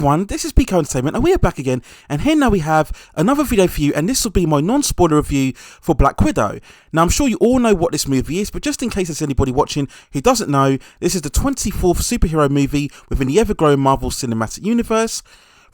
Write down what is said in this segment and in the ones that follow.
everyone, this is Pico Entertainment and we are back again, and here now we have another video for you, and this will be my non-spoiler review for Black Widow. Now I'm sure you all know what this movie is, but just in case there's anybody watching who doesn't know, this is the 24th superhero movie within the ever-growing Marvel Cinematic Universe.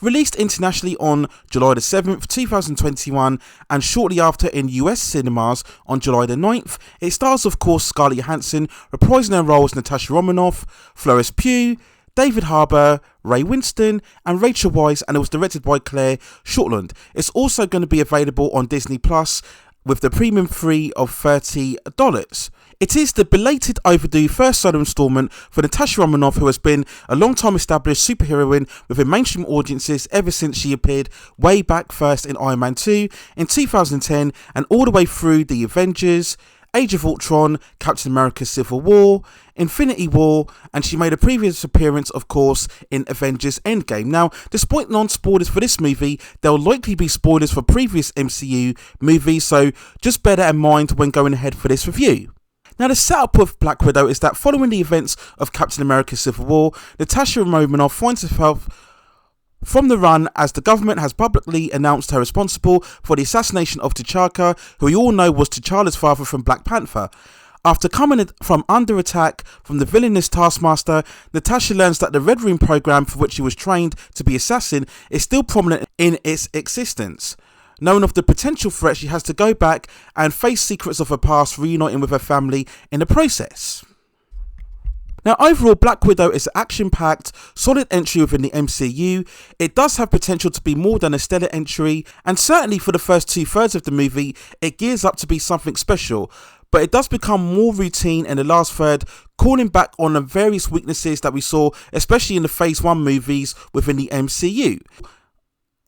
Released internationally on July the 7th, 2021, and shortly after in US cinemas on July the 9th. It stars of course Scarlett Johansson, reprising her role as Natasha Romanoff, Florence Pugh, David Harbour, Ray Winstone and Rachel Weisz, and it was directed by Claire Shortland. It's also going to be available on Disney Plus with the premium fee of $30. It is the belated overdue first solo installment for Natasha Romanoff, who has been a long-time established superheroine within mainstream audiences ever since she appeared way back first in Iron Man 2 in 2010 and all the way through The Avengers, Age of Ultron, Captain America Civil War, Infinity War, and she made a previous appearance of course in Avengers Endgame. Now, despite non-spoilers for this movie, there will likely be spoilers for previous MCU movies, so just bear that in mind when going ahead for this review. Now, the setup of Black Widow is that following the events of Captain America Civil War, Natasha Romanoff finds herself from the run as the government has publicly announced her responsible for the assassination of T'Chaka, who we all know was T'Challa's father from Black Panther. After coming from under attack from the villainous Taskmaster, Natasha learns that the Red Room program for which she was trained to be assassin is still prominent in its existence. Knowing of the potential threat, she has to go back and face secrets of her past, reuniting with her family in the process. Now, overall, Black Widow is an action-packed, solid entry within the MCU. It does have potential to be more than a stellar entry, and certainly for the first two-thirds of the movie, it gears up to be something special. But it does become more routine in the last third, calling back on the various weaknesses that we saw, especially in the Phase 1 movies within the MCU.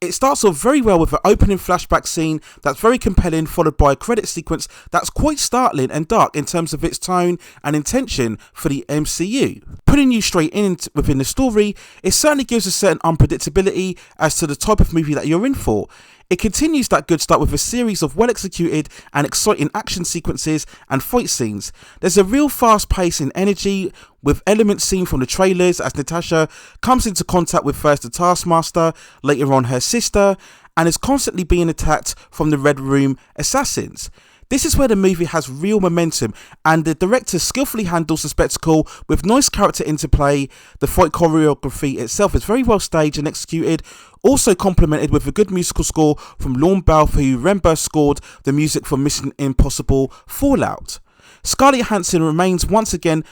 It starts off very well with an opening flashback scene that's very compelling, followed by a credit sequence that's quite startling and dark in terms of its tone and intention for the MCU. Putting you straight in within the story, it certainly gives a certain unpredictability as to the type of movie that you're in for. It continues that good start with a series of well executed and exciting action sequences and fight scenes. There's a real fast pace and energy with elements seen from the trailers as Natasha comes into contact with first the Taskmaster, later on her sister, and is constantly being attacked from the Red Room assassins. This is where the movie has real momentum, and the director skillfully handles the spectacle with nice character interplay. The fight choreography itself is very well staged and executed, also complemented with a good musical score from Lorne Balfe, who remember scored the music for Mission Impossible Fallout. Scarlett Johansson remains once again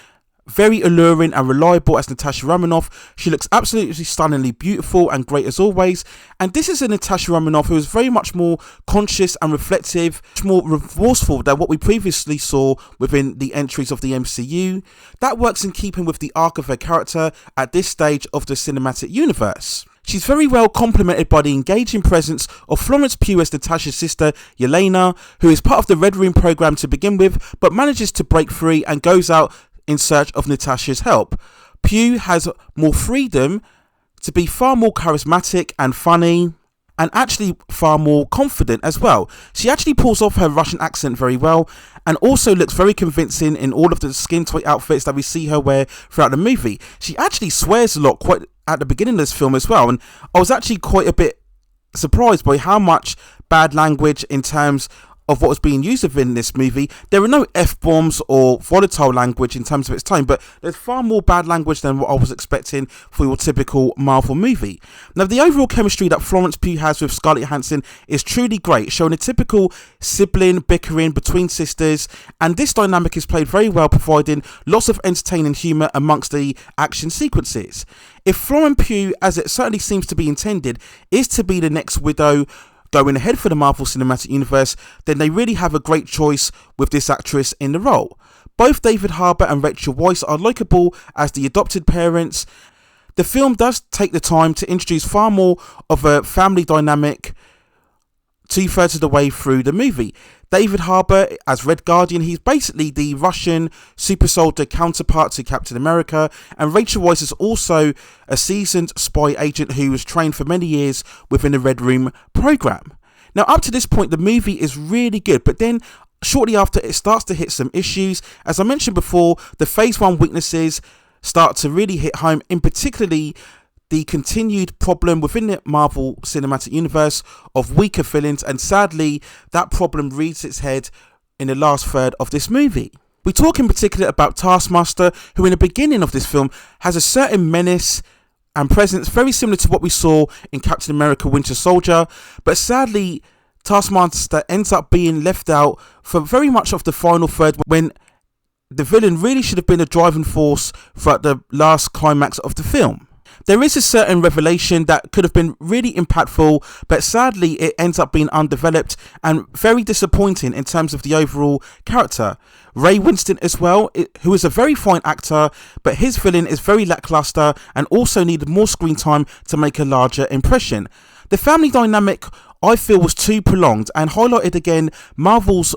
very alluring and reliable as Natasha Romanoff. She looks absolutely stunningly beautiful and great as always, and this is a Natasha Romanoff who is very much more conscious and reflective, much more remorseful than what we previously saw within the entries of the MCU. That works in keeping with the arc of her character at this stage of the cinematic universe. She's very well complemented by the engaging presence of Florence Pugh as Natasha's sister Yelena, who is part of the Red Room program to begin with, but manages to break free and goes out in search of Natasha's help. Pugh has more freedom to be far more charismatic and funny, and actually far more confident as well. She actually pulls off her Russian accent very well, and also looks very convincing in all of the skin tight outfits that we see her wear throughout the movie. She actually swears a lot quite at the beginning of this film as well, and I was actually quite a bit surprised by how much bad language in terms of what was being used within this movie. There are no F-bombs or volatile language in terms of its tone, but there's far more bad language than what I was expecting for your typical Marvel movie. Now, the overall chemistry that Florence Pugh has with Scarlett Johansson is truly great, showing a typical sibling bickering between sisters, and this dynamic is played very well, providing lots of entertaining humour amongst the action sequences. If Florence Pugh, as it certainly seems to be intended, is to be the next Widow going ahead for the Marvel Cinematic Universe, then they really have a great choice with this actress in the role. Both David Harbour and Rachel Weisz are likeable as the adopted parents. The film does take the time to introduce far more of a family dynamic two-thirds of the way through the movie. David Harbour as Red Guardian, he's basically the Russian super soldier counterpart to Captain America, and Rachel Weisz is also a seasoned spy agent who was trained for many years within the Red Room program. Now, up to this point, the movie is really good, but then shortly after, it starts to hit some issues. As I mentioned before, the Phase 1 weaknesses start to really hit home, in particularly the continued problem within the Marvel Cinematic Universe of weaker villains, and sadly that problem rears its head in the last third of this movie. We talk in particular about Taskmaster, who in the beginning of this film has a certain menace and presence very similar to what we saw in Captain America Winter Soldier, but sadly Taskmaster ends up being left out for very much of the final third, when the villain really should have been a driving force throughout the last climax of the film. There is a certain revelation that could have been really impactful, but sadly it ends up being undeveloped and very disappointing in terms of the overall character. Ray Winston as well, who is a very fine actor, but his villain is very lackluster and also needed more screen time to make a larger impression. The family dynamic, I feel, was too prolonged and highlighted again Marvel's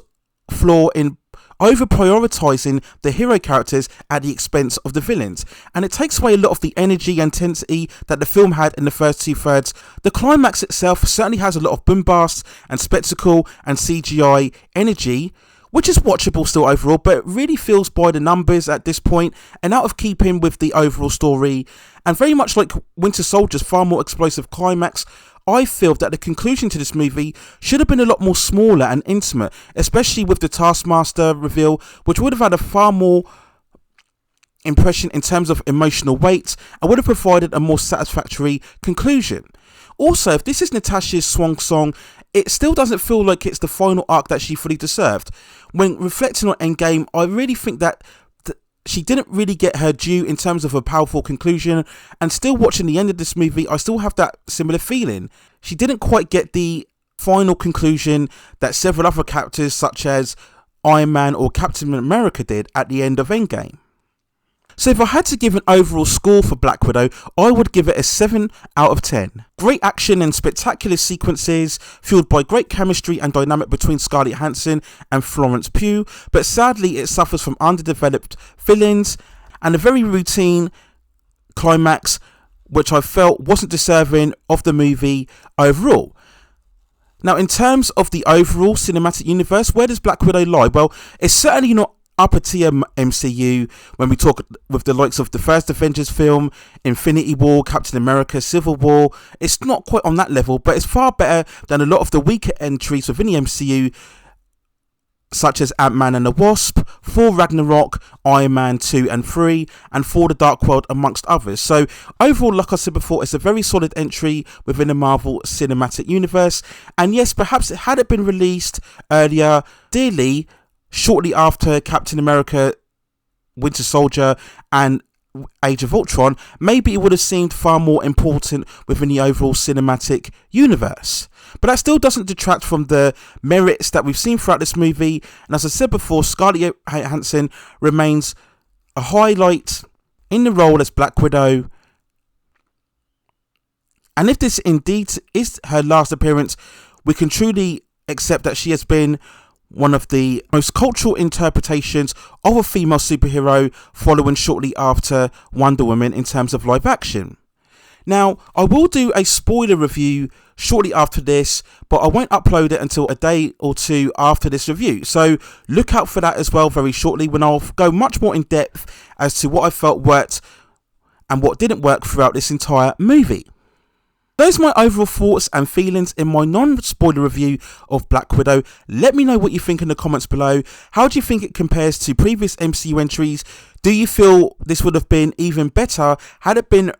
flaw in over prioritising the hero characters at the expense of the villains, and it takes away a lot of the energy and intensity that the film had in the first two thirds. The climax itself certainly has a lot of bombast and spectacle and CGI energy, which is watchable still overall, but it really feels by the numbers at this point and out of keeping with the overall story. And very much like Winter Soldier's far more explosive climax, I feel that the conclusion to this movie should have been a lot more smaller and intimate, especially with the Taskmaster reveal, which would have had a far more impression in terms of emotional weight and would have provided a more satisfactory conclusion. Also, if this is Natasha's swan song, it still doesn't feel like it's the final arc that she fully deserved. When reflecting on Endgame, I really think that she didn't really get her due in terms of a powerful conclusion, and still watching the end of this movie, I still have that similar feeling. She didn't quite get the final conclusion that several other characters such as Iron Man or Captain America did at the end of Endgame. So if I had to give an overall score for Black Widow, I would give it a 7 out of 10. Great action and spectacular sequences, fueled by great chemistry and dynamic between Scarlett Johansson and Florence Pugh, but sadly it suffers from underdeveloped villains and a very routine climax, which I felt wasn't deserving of the movie overall. Now, in terms of the overall cinematic universe, where does Black Widow lie? Well, it's certainly not upper tier MCU when we talk with the likes of the first Avengers film, Infinity War, Captain America, Civil War. It's not quite on that level, but it's far better than a lot of the weaker entries within the MCU, such as Ant-Man and the Wasp, Thor Ragnarok, Iron Man 2 and 3, and Thor the Dark World, amongst others. So overall, like I said before, it's a very solid entry within the Marvel Cinematic Universe. And yes, perhaps had it been released earlier, dearly, shortly after Captain America, Winter Soldier and Age of Ultron, maybe it would have seemed far more important within the overall cinematic universe. But that still doesn't detract from the merits that we've seen throughout this movie. And as I said before, Scarlett Johansson remains a highlight in the role as Black Widow. And if this indeed is her last appearance, we can truly accept that she has been one of the most cultural interpretations of a female superhero, following shortly after Wonder Woman in terms of live action. Now, I will do a spoiler review shortly after this, but I won't upload it until a day or two after this review. So look out for that as well very shortly, when I'll go much more in depth as to what I felt worked and what didn't work throughout this entire movie. Those are my overall thoughts and feelings in my non-spoiler review of Black Widow. Let me know what you think in the comments below. How do you think it compares to previous MCU entries? Do you feel this would have been even better had it been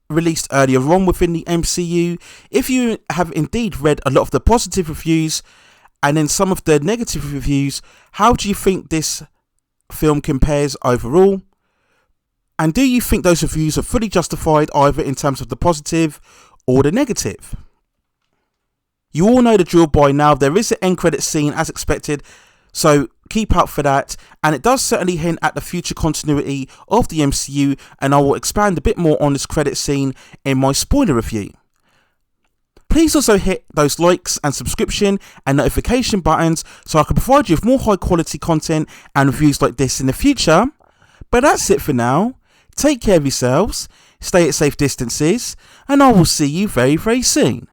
released earlier on within the MCU? If you have indeed read a lot of the positive reviews and then some of the negative reviews, how do you think this film compares overall? And do you think those reviews are fully justified, either in terms of the positive or the negative? You all know the drill by now. There is an end credit scene as expected, so keep out for that, and it does certainly hint at the future continuity of the MCU, and I will expand a bit more on this credit scene in my spoiler review. Please also hit those likes and subscription and notification buttons so I can provide you with more high quality content and reviews like this in the future. But that's it for now. Take care of yourselves, stay at safe distances, and I will see you very, very soon.